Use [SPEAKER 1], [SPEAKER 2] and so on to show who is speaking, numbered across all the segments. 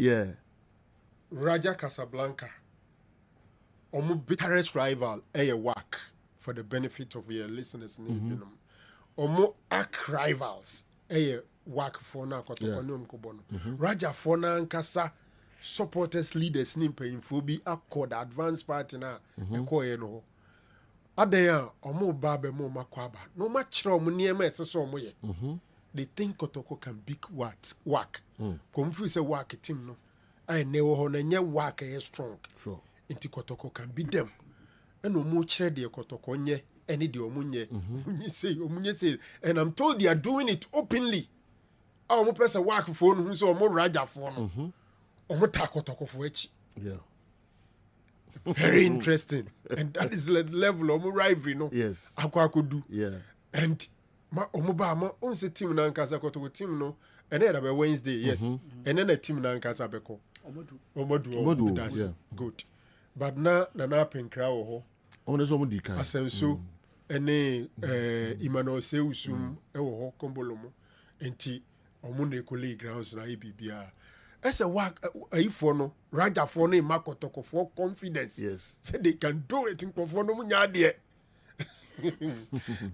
[SPEAKER 1] Yeah.
[SPEAKER 2] Raja Casablanca. Omo bitterest rival, WAC, for the benefit of your listeners. Omo arch rivals, WAC for na kotoko ne omkobono. Raja for na nkasa supporters leaders ni mpanyimfo bi accord advance party na ekoye no. Adan omo ba be mo makwaba. No ma kire omo niema eseso omo ye. They think Kotoko can beat WAC. Confuse a WAC team no. I never ho na nye WAC is strong.
[SPEAKER 1] Sure.
[SPEAKER 2] Inti Kotoko can beat them. And no more chere de Kotoko nye any de omunye. Omunye say and I'm told they are doing it openly. Omo pesa WAC phone who so omo Raja phone. Omo ta Kotoko for echi.
[SPEAKER 1] Yeah.
[SPEAKER 2] Very interesting. And that is the level of rivalry, no?
[SPEAKER 1] Yes.
[SPEAKER 2] Akwa could do.
[SPEAKER 1] Yeah.
[SPEAKER 2] And ma omoba ma onse team na nkasa Kotoko team no and then be Wednesday, yes. And then a team na nkasa beko. Omodu. That's good. But na penkra wo ho.
[SPEAKER 1] Omo so di kan.
[SPEAKER 2] Asenso ene Emmanuel Seusum e wo ho kombolomo. Enti omo na ekole grounds na ibibia. As a work for no Raja for no Kotoko for confidence.
[SPEAKER 1] Yes.
[SPEAKER 2] Say they can do it in for no munya.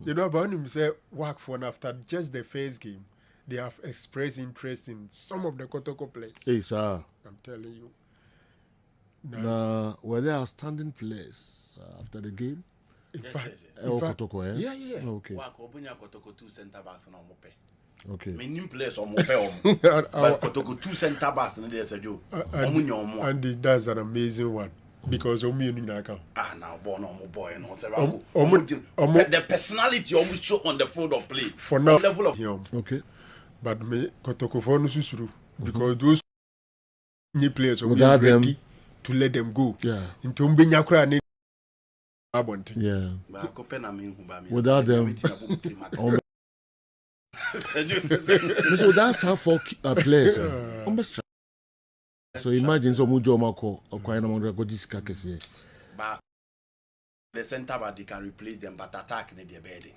[SPEAKER 2] You know about him say work for after just the first game, they have expressed interest in some of the Kotoko players.
[SPEAKER 1] Hey sir.
[SPEAKER 2] I'm telling you.
[SPEAKER 1] Were there outstanding players after the game?
[SPEAKER 2] In fact,
[SPEAKER 1] Kotoko, eh?
[SPEAKER 2] Yeah.
[SPEAKER 1] Okay.
[SPEAKER 3] Work open Kotoko 2 center backs na omope.
[SPEAKER 1] Okay.
[SPEAKER 3] Many players on Mope, but Kotoko 2 center backs and there's a joke.
[SPEAKER 2] And that's an amazing one because
[SPEAKER 3] now born boy and the personality almost show on the field of play
[SPEAKER 2] for now
[SPEAKER 3] level of
[SPEAKER 2] him.
[SPEAKER 1] Okay.
[SPEAKER 2] But me Kotoko for no susuru because those new players are ready to let them go.
[SPEAKER 1] Yeah.
[SPEAKER 2] Into Mbenya kra ni
[SPEAKER 1] yeah.
[SPEAKER 3] Without
[SPEAKER 1] them. So that's how 4 players. So imagine some Mujo Mako or Quina go this kakesi.
[SPEAKER 3] But the center back they can replace them, but attack in their bedding.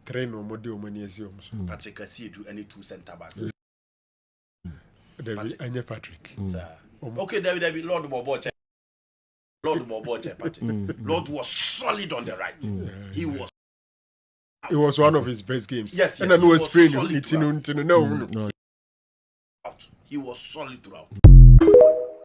[SPEAKER 2] Train no more do many assumes.
[SPEAKER 3] Patrick see do any 2 center backs.
[SPEAKER 2] David and Patrick.
[SPEAKER 3] Okay, David, Lord Boboche. Patrick. Lord was solid on the right. He was.
[SPEAKER 2] It was one of his best games.
[SPEAKER 3] Yes.
[SPEAKER 2] And I know it's training.
[SPEAKER 3] No. He was solid throughout.